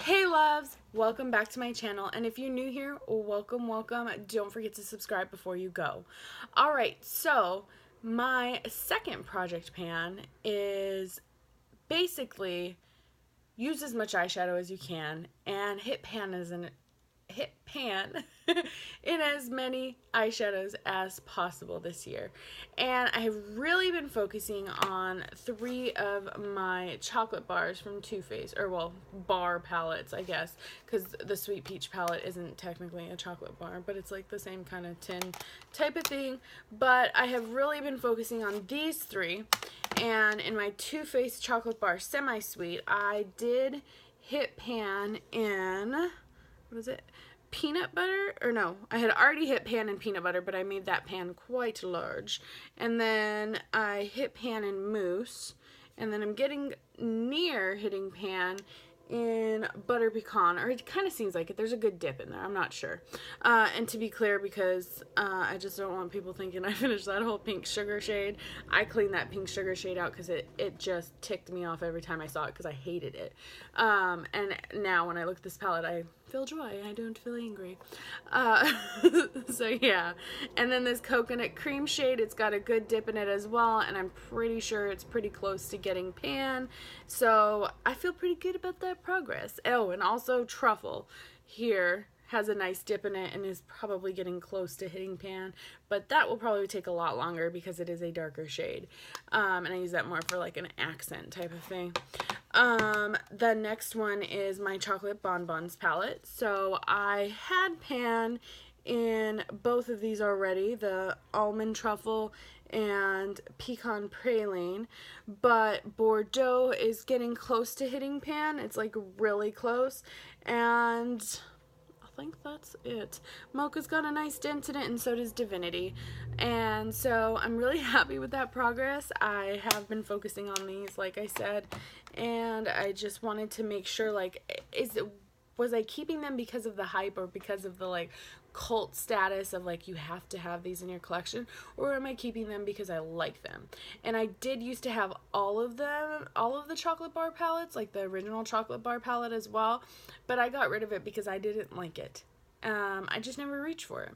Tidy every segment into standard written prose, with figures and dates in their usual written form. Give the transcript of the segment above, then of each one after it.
Hey loves, welcome back to my channel, and if you're new here, welcome. Don't forget to subscribe before you go. Alright, so my second project pan is basically use as much eyeshadow as you can and hit pan in as many eyeshadows as possible this year. And I have really been focusing on 3 of my chocolate bars from Too Faced, or well, bar palettes, I guess, because the Sweet Peach palette isn't technically a chocolate bar, but it's like the same kind of tin type of thing. But I have really been focusing on these 3, and in my Too Faced chocolate bar semi-sweet, I did hit pan in, what is it? Peanut butter, or no, I had already hit pan in peanut butter, but I made that pan quite large. And then I hit pan in mousse, and then I'm getting near hitting pan in butter pecan, or it kind of seems like it. There's a good dip in there. I'm not sure. And to be clear, because I just don't want people thinking I finished that whole pink sugar shade, I cleaned that pink sugar shade out because it just ticked me off every time I saw it because I hated it. And now when I look at this palette, I feel joy. I don't feel angry. So yeah. And then this coconut cream shade, it's got a good dip in it as well, and I'm pretty sure it's pretty close to getting pan. So I feel pretty good about that progress. Oh, and also truffle here has a nice dip in it and is probably getting close to hitting pan, but that will probably take a lot longer because it is a darker shade. And I use that more for like an accent type of thing. The next one is my chocolate bonbons palette. So I had pan in both of these already, the almond truffle and pecan praline, but Bordeaux is getting close to hitting pan. It's like really close, and I think that's it. Mocha's got a nice dent in it, and so does Divinity. And so I'm really happy with that progress. I have been focusing on these, like I said, and I just wanted to make sure, like, was I keeping them because of the hype or because of the like cult status of like you have to have these in your collection, or am I keeping them because I like them? And I did used to have all of them, all of the chocolate bar palettes, like the original chocolate bar palette as well, but I got rid of it because I didn't like it. I just never reached for it.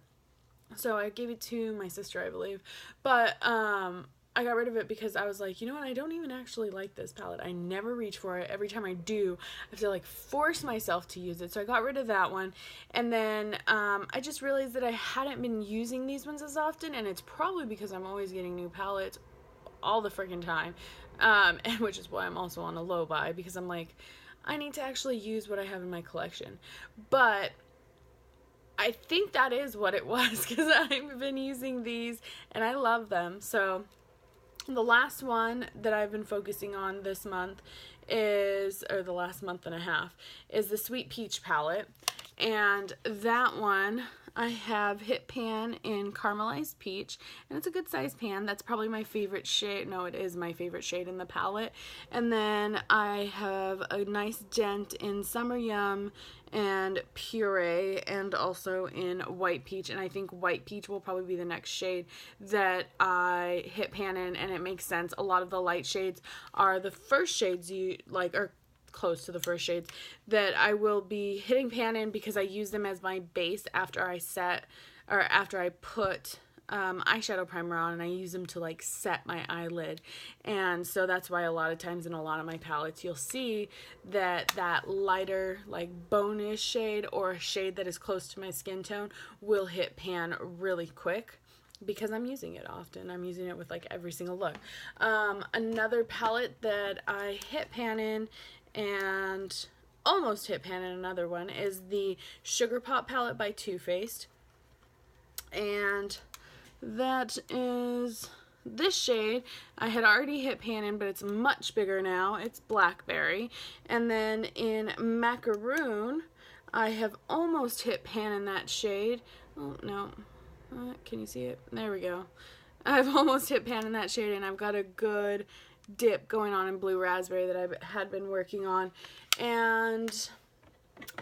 So I gave it to my sister, I believe, but I got rid of it because I was like, you know what, I don't even actually like this palette. I never reach for it. Every time I do, I have to like force myself to use it. So I got rid of that one. And then I just realized that I hadn't been using these ones as often, and it's probably because I'm always getting new palettes all the freaking time. And which is why I'm also on a low buy, because I'm like, I need to actually use what I have in my collection. But I think that is what it was, because I've been using these and I love them. So the last one that I've been focusing on this month is, or the last month and a half, is the Sweet Peach palette. And that one I have hit pan in Caramelized Peach, and it's a good size pan. That's probably my favorite shade. No, it is my favorite shade in the palette. And then I have a nice dent in Summer Yum and Puree, and also in White Peach, and I think White Peach will probably be the next shade that I hit pan in, and it makes sense. A lot of the light shades are the first shades you like, or close to the first shades that I will be hitting pan in, because I use them as my base after I set, or after I put eyeshadow primer on, and I use them to like set my eyelid. And so that's why a lot of times in a lot of my palettes you'll see that that lighter like bone-ish shade, or a shade that is close to my skin tone, will hit pan really quick, because I'm using it often. I'm using it with like every single look. Another palette that I hit pan in and almost hit pan in another one is the Sugar Pop palette by Too Faced. And that is this shade. I had already hit pan in, but it's much bigger now. It's Blackberry. And then in Macaroon, I have almost hit pan in that shade. Oh, no. Can you see it? There we go. I've almost hit pan in that shade, and I've got a good dip going on in Blue Raspberry that I had been working on. And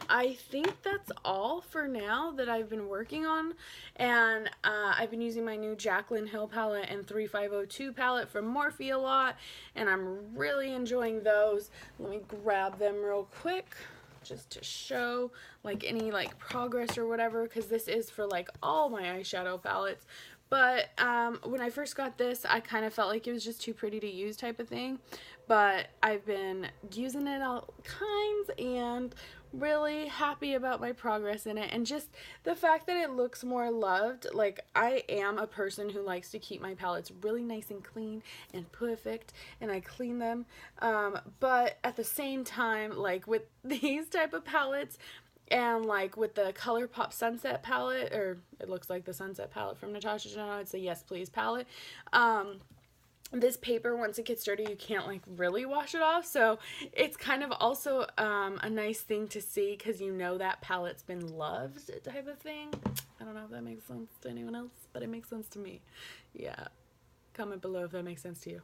I think that's all for now that I've been working on, and I've been using my new Jaclyn Hill palette and 3502 palette from Morphe a lot, and I'm really enjoying those. Let me grab them real quick. just to show like any like progress or whatever, because this is for like all my eyeshadow palettes. But when I first got this, I kind of felt like it was just too pretty to use type of thing. But I've been using it all kinds and really happy about my progress in it. And just the fact that it looks more loved. Like, I am a person who likes to keep my palettes really nice and clean and perfect. And I clean them. But at the same time, like with these type of palettes, and like with the ColourPop Sunset palette, or it looks like the Sunset palette from Natasha Denona, it's a Yes Please palette. This paper, once it gets dirty, you can't like really wash it off. So it's kind of also a nice thing to see, because you know that palette's been loved type of thing. I don't know if that makes sense to anyone else, but it makes sense to me. Yeah. Comment below if that makes sense to you.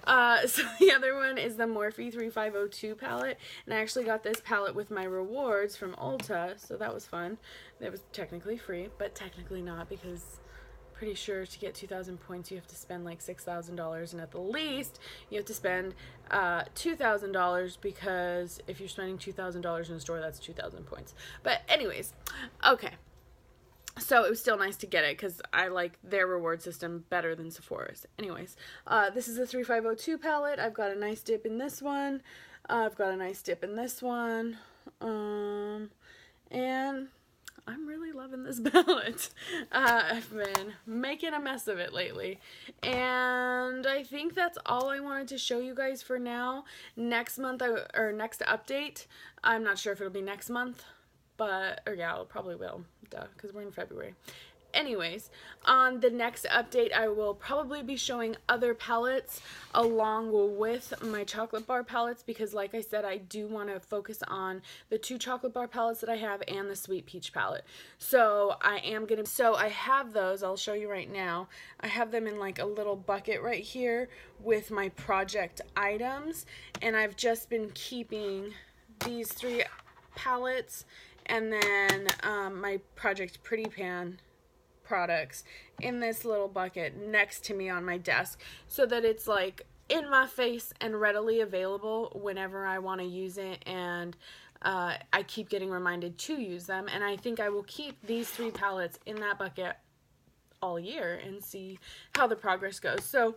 So the other one is the Morphe 3502 palette, and I actually got this palette with my rewards from Ulta, so that was fun. It was technically free, but technically not, because I'm pretty sure to get 2,000 points you have to spend like $6,000, and at the least you have to spend $2,000, because if you're spending $2,000 in a store, that's 2,000 points. But anyways, okay. So it was still nice to get it, because I like their reward system better than Sephora's. Anyways, this is the 3502 palette. I've got a nice dip in this one. I've got a nice dip in this one. And I'm really loving this palette. I've been making a mess of it lately. And I think that's all I wanted to show you guys for now. Next month, or next update, I'm not sure if it'll be next month. But, or yeah, it probably will, duh, because we're in February. Anyways, on the next update, I will probably be showing other palettes along with my chocolate bar palettes, because like I said, I do want to focus on the 2 chocolate bar palettes that I have and the Sweet Peach palette. So I have those, I'll show you right now. I have them in like a little bucket right here with my project items, and I've just been keeping these 3 palettes and then my Project Pretty Pan products in this little bucket next to me on my desk, so that it's like in my face and readily available whenever I want to use it, and I keep getting reminded to use them. And I think I will keep these 3 palettes in that bucket all year and see how the progress goes. So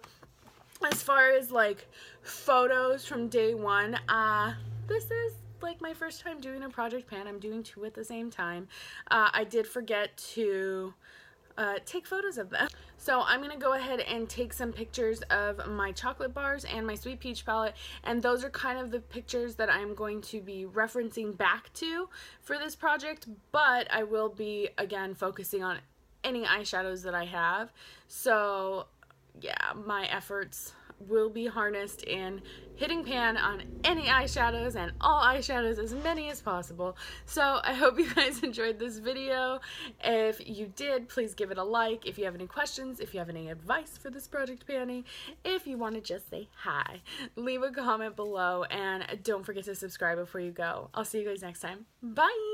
as far as like photos from day 1, this is like my first time doing a project pan. I'm doing 2 at the same time. I did forget to take photos of them. So I'm going to go ahead and take some pictures of my chocolate bars and my Sweet Peach palette, and those are kind of the pictures that I'm going to be referencing back to for this project, but I will be again focusing on any eyeshadows that I have. So yeah, my efforts will be harnessed in hitting pan on any eyeshadows and all eyeshadows, as many as possible. So I hope you guys enjoyed this video. If you did, please give it a like. If you have any questions, if you have any advice for this project panning, if you want to just say hi, leave a comment below, and don't forget to subscribe before you go. I'll see you guys next time. Bye!